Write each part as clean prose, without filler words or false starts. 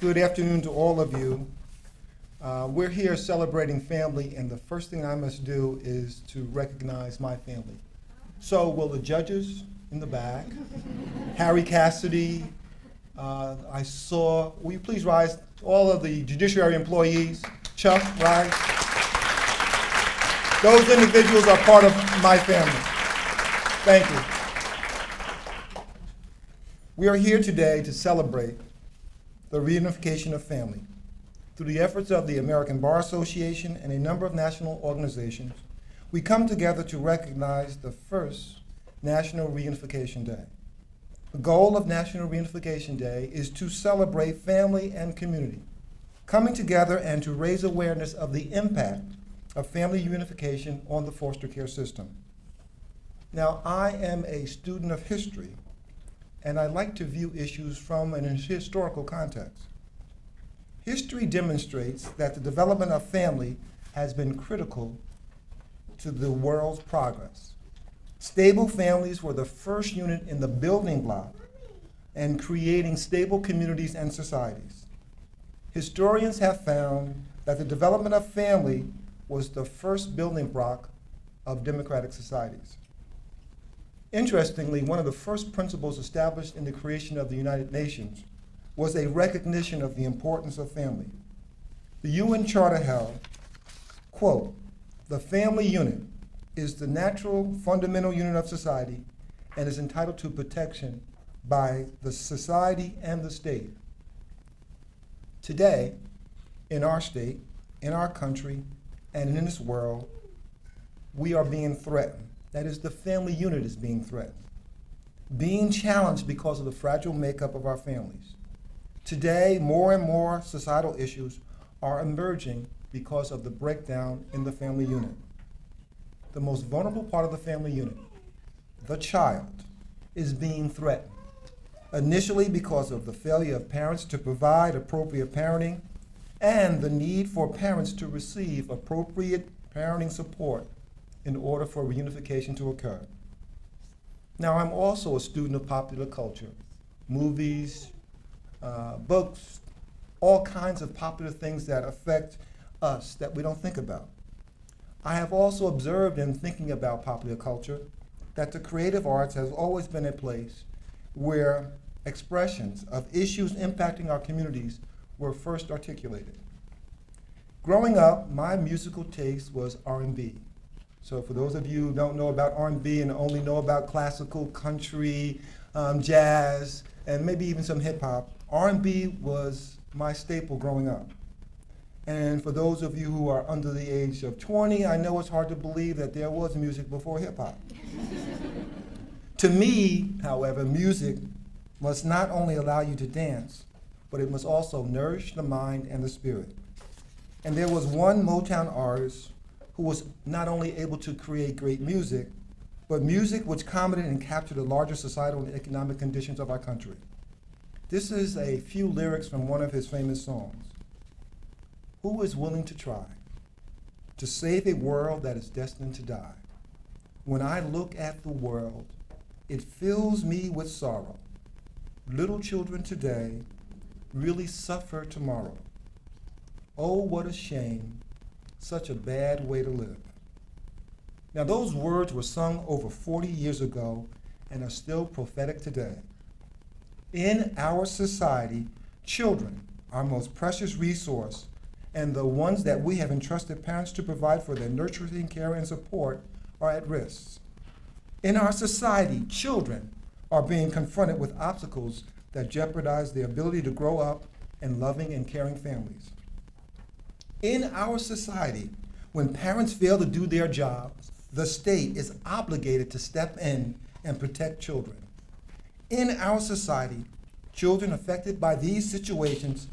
Good afternoon to all of you. We're here celebrating family, and the first thing I must do is to recognize my family. So will the judges in the back, Harry Cassidy, will you please rise, all of the judiciary employees, Chuck, rise. Those individuals are part of my family. Thank you. We are here today to celebrate the reunification of family. Through the efforts of the American Bar Association and a number of national organizations, we come together to recognize the first National Reunification Day. The goal of National Reunification Day is to celebrate family and community, coming together and to raise awareness of the impact of family reunification on the foster care system. Now, I am a student of history, and I like to view issues from an historical context. History demonstrates that the development of family has been critical to the world's progress. Stable families were the first unit in the building block and creating stable communities and societies. Historians have found that the development of family was the first building block of democratic societies. Interestingly, one of the first principles established in the creation of the United Nations was a recognition of the importance of family. The UN Charter held, quote, "The family unit is the natural fundamental unit of society and is entitled to protection by the society and the state." Today, in our state, in our country, and in this world, we are being threatened. That is, the family unit is being threatened, being challenged because of the fragile makeup of our families. Today, more and more societal issues are emerging because of the breakdown in the family unit. The most vulnerable part of the family unit, the child, is being threatened. Initially because of the failure of parents to provide appropriate parenting and the need for parents to receive appropriate parenting support in order for reunification to occur. Now, I'm also a student of popular culture, movies, books, all kinds of popular things that affect us that we don't think about. I have also observed in thinking about popular culture that the creative arts has always been a place where expressions of issues impacting our communities were first articulated. Growing up, my musical taste was R&B. So for those of you who don't know about R&B and only know about classical, country, jazz, and maybe even some hip hop, R&B was my staple growing up. And for those of you who are under the age of 20, I know it's hard to believe that there was music before hip hop. To me, however, music must not only allow you to dance, but it must also nourish the mind and the spirit. And there was one Motown artist who was not only able to create great music, but music which commented and captured the larger societal and economic conditions of our country. This is a few lyrics from one of his famous songs. "Who is willing to try to save a world that is destined to die? When I look at the world, it fills me with sorrow. Little children today really suffer tomorrow. Oh, what a shame, such a bad way to live." Now, those words were sung over 40 years ago and are still prophetic today. In our society, children, our most precious resource, and the ones that we have entrusted parents to provide for their nurturing care and support, are at risk. In our society, children are being confronted with obstacles that jeopardize their ability to grow up in loving and caring families. In our society, when parents fail to do their jobs, the state is obligated to step in and protect children. In our society, children affected by these situations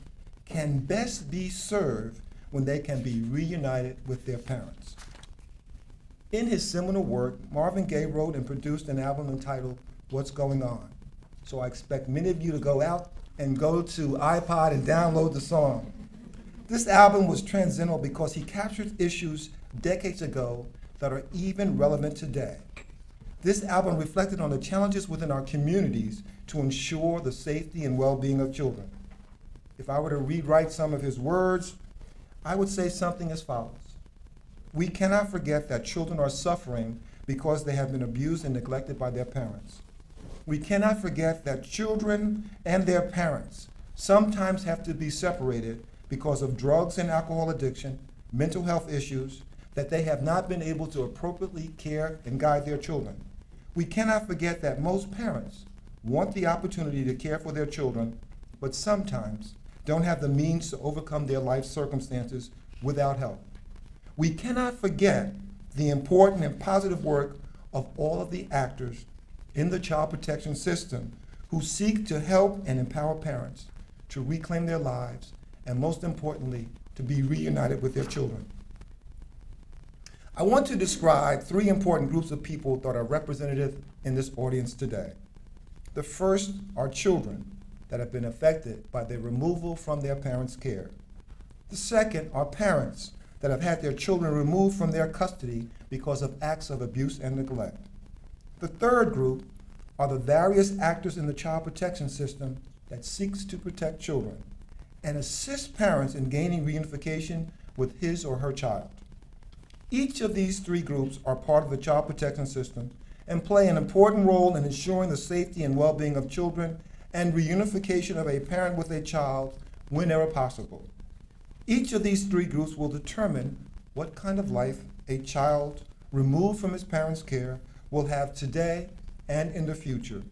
can best be served when they can be reunited with their parents. In his seminal work, Marvin Gaye wrote and produced an album entitled "What's Going On?" So I expect many of you to go out and go to iPod and download the song. This album was transcendental because he captured issues decades ago that are even relevant today. This album reflected on the challenges within our communities to ensure the safety and well-being of children. if I were to rewrite some of his words, I would say something as follows. We cannot forget that children are suffering because they have been abused and neglected by their parents. We cannot forget that children and their parents sometimes have to be separated because of drugs and alcohol addiction, mental health issues, that they have not been able to appropriately care and guide their children. We cannot forget that most parents want the opportunity to care for their children, but sometimes don't have the means to overcome their life circumstances without help. We cannot forget the important and positive work of all of the actors in the child protection system who seek to help and empower parents to reclaim their lives and, most importantly, to be reunited with their children. I want to describe three important groups of people that are representative in this audience today. The first are children that have been affected by their removal from their parents' care. The second are parents that have had their children removed from their custody because of acts of abuse and neglect. The third group are the various actors in the child protection system that seeks to protect children and assist parents in gaining reunification with his or her child. Each of these three groups are part of the child protection system and play an important role in ensuring the safety and well-being of children and reunification of a parent with a child whenever possible. Each of these three groups will determine what kind of life a child removed from his parents' care will have today and in the future.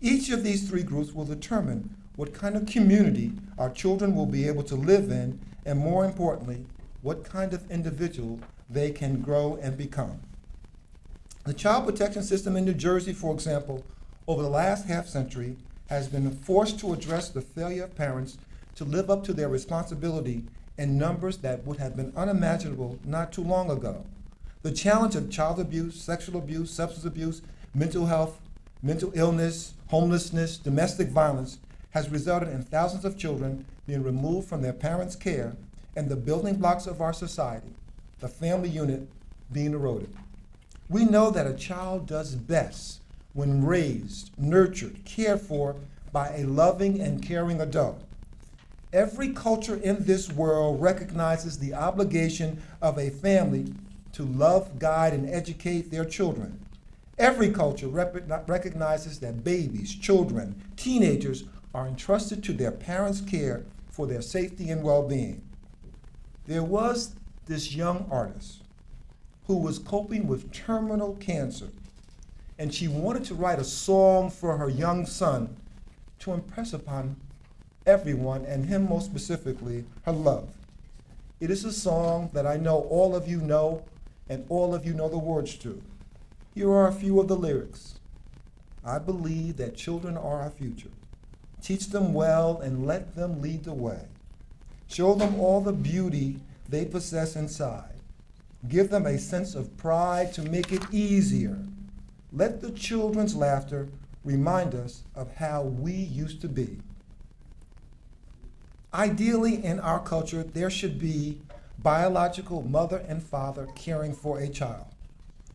Each of these three groups will determine what kind of community our children will be able to live in, and more importantly, what kind of individual they can grow and become. The child protection system in New Jersey, for example, over the last half century, has been forced to address the failure of parents to live up to their responsibility in numbers that would have been unimaginable not too long ago. The challenge of child abuse, sexual abuse, substance abuse, mental health, mental illness, homelessness, domestic violence has resulted in thousands of children being removed from their parents' care and the building blocks of our society, the family unit, being eroded. We know that a child does best when raised, nurtured, cared for by a loving and caring adult. Every culture in this world recognizes the obligation of a family to love, guide, and educate their children. Every culture recognizes that babies, children, teenagers are entrusted to their parents' care for their safety and well-being. There was this young artist who was coping with terminal cancer, and she wanted to write a song for her young son to impress upon everyone, and him most specifically, her love. It is a song that I know all of you know, and all of you know the words to. Here are a few of the lyrics. I believe that children are our future. Teach them well and let them lead the way. Show them all the beauty they possess inside. Give them a sense of pride to make it easier. Let the children's laughter remind us of how we used to be. Ideally, in our culture, there should be biological mother and father caring for a child.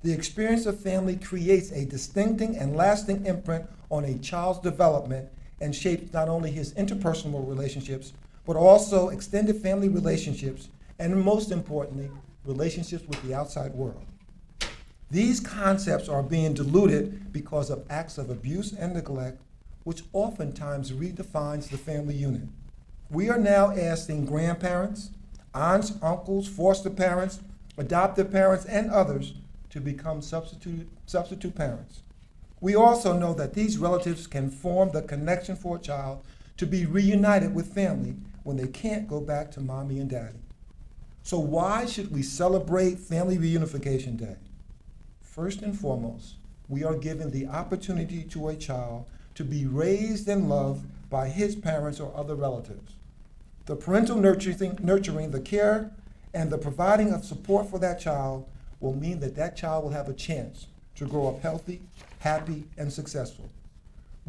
The experience of family creates a distincting and lasting imprint on a child's development and shapes not only his interpersonal relationships, but also extended family relationships, and most importantly, relationships with the outside world. These concepts are being diluted because of acts of abuse and neglect, which oftentimes redefines the family unit. We are now asking grandparents, aunts, uncles, foster parents, adoptive parents, and others to become substitute parents. We also know that these relatives can form the connection for a child to be reunited with family when they can't go back to mommy and daddy. So why should we celebrate Family Reunification Day? First and foremost, we are giving the opportunity to a child to be raised and loved by his parents or other relatives. The parental nurturing, the care, and the providing of support for that child will mean that that child will have a chance to grow up healthy, happy, and successful.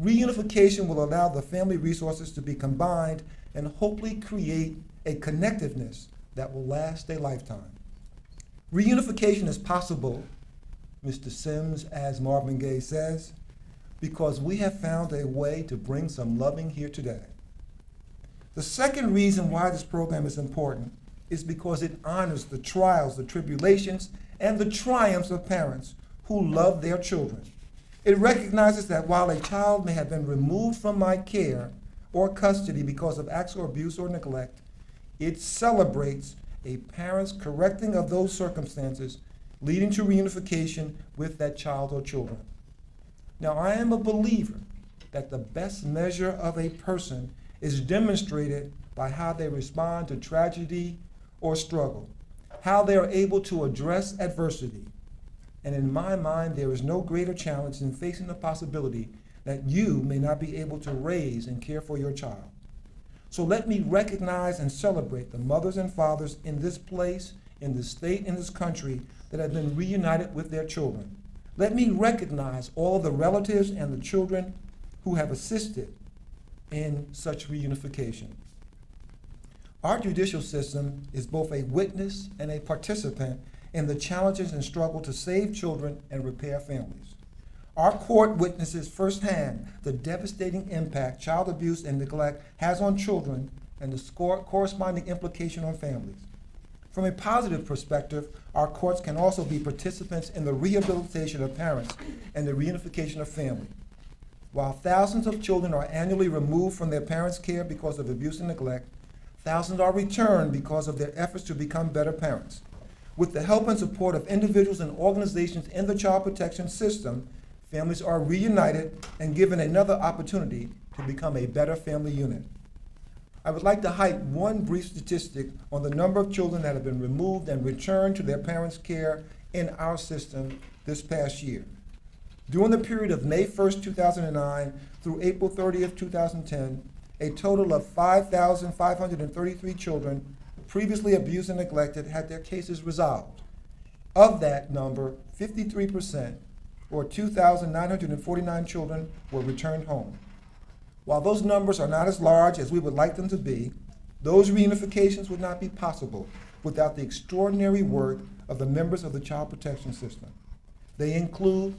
Reunification will allow the family resources to be combined and hopefully create a connectiveness that will last a lifetime. Reunification is possible, Mr. Sims, as Marvin Gaye says, because we have found a way to bring some loving here today. The second reason why this program is important is because it honors the trials, the tribulations, and the triumphs of parents who love their children. It recognizes that while a child may have been removed from my care or custody because of acts or abuse or neglect, it celebrates a parent's correcting of those circumstances leading to reunification with that child or children. Now, I am a believer that the best measure of a person is demonstrated by how they respond to tragedy or struggle, how they are able to address adversity. And in my mind, there is no greater challenge than facing the possibility that you may not be able to raise and care for your child. So let me recognize and celebrate the mothers and fathers in this place, in this state, in this country that have been reunited with their children. Let me recognize all the relatives and the children who have assisted in such reunification. Our judicial system is both a witness and a participant in the challenges and struggle to save children and repair families. Our court witnesses firsthand the devastating impact child abuse and neglect has on children and the corresponding implication on families. From a positive perspective, our courts can also be participants in the rehabilitation of parents and the reunification of families. While thousands of children are annually removed from their parents' care because of abuse and neglect, thousands are returned because of their efforts to become better parents. With the help and support of individuals and organizations in the child protection system, families are reunited and given another opportunity to become a better family unit. I would like to highlight one brief statistic on the number of children that have been removed and returned to their parents' care in our system this past year. During the period of May 1st, 2009 through April 30th, 2010, a total of 5,533 children previously abused and neglected had their cases resolved. Of that number, 53%, or 2,949 children, were returned home. While those numbers are not as large as we would like them to be, those reunifications would not be possible without the extraordinary work of the members of the child protection system. They include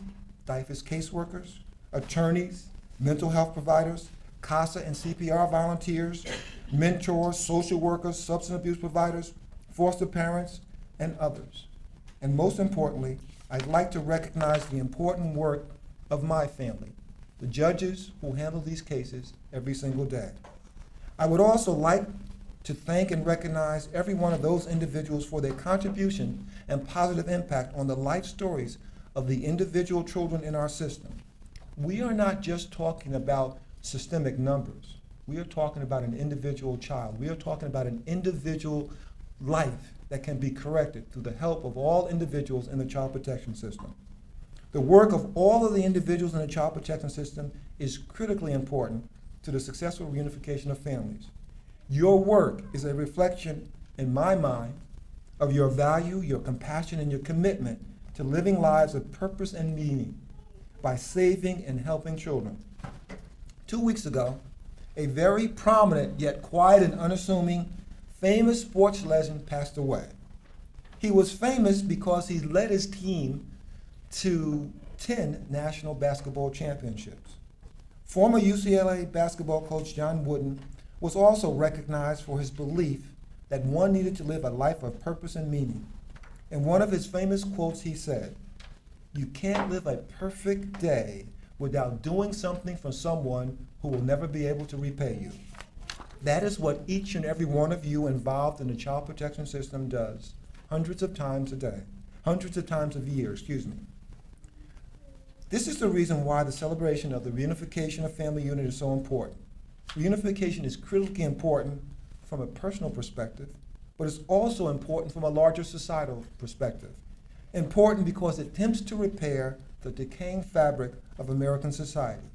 DIFAS caseworkers, attorneys, mental health providers, CASA and CPR volunteers, mentors, social workers, substance abuse providers, foster parents, and others. And most importantly, I'd like to recognize the important work of my family, the judges who handle these cases every single day. I would also like to thank and recognize every one of those individuals for their contribution and positive impact on the life stories of the individual children in our system. We are not just talking about systemic numbers. We are talking about an individual child. We are talking about an individual life that can be corrected through the help of all individuals in the child protection system. The work of all of the individuals in the child protection system is critically important to the successful reunification of families. Your work is a reflection, in my mind, of your value, your compassion, and your commitment to living lives of purpose and meaning by saving and helping children. 2 weeks ago, a very prominent yet quiet and unassuming famous sports legend passed away. He was famous because he led his team to 10 national basketball championships. Former UCLA basketball coach John Wooden was also recognized for his belief that one needed to live a life of purpose and meaning. In one of his famous quotes, he said, "You can't live a perfect day without doing something for someone who will never be able to repay you." That is what each and every one of you involved in the child protection system does, hundreds of times a year. This is the reason why the celebration of the reunification of family unit is so important. Reunification is critically important from a personal perspective, but it's also important from a larger societal perspective. Important because it attempts to repair the decaying fabric of American society.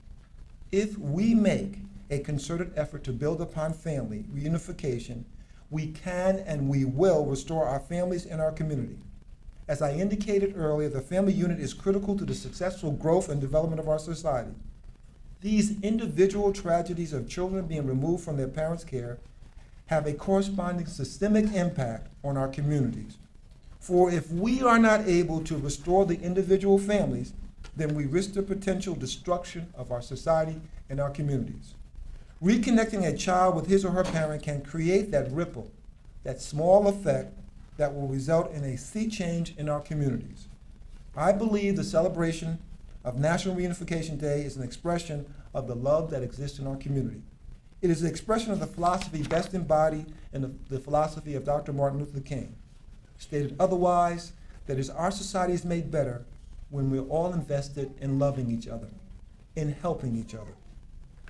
If we make a concerted effort to build upon family reunification, we can and we will restore our families and our community. As I indicated earlier, the family unit is critical to the successful growth and development of our society. These individual tragedies of children being removed from their parents' care have a corresponding systemic impact on our communities. For if we are not able to restore the individual families, then we risk the potential destruction of our society and our communities. Reconnecting a child with his or her parent can create that ripple, that small effect that will result in a sea change in our communities. I believe the celebration of National Reunification Day is an expression of the love that exists in our community. It is an expression of the philosophy best embodied in the philosophy of Dr. Martin Luther King. Stated otherwise, that is, our society is made better when we're all invested in loving each other, in helping each other.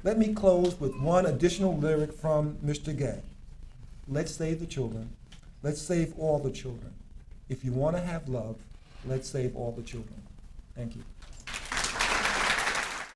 Let me close with one additional lyric from Mr. Gay. Let's save the children. Let's save all the children. If you want to have love, let's save all the children. Thank you.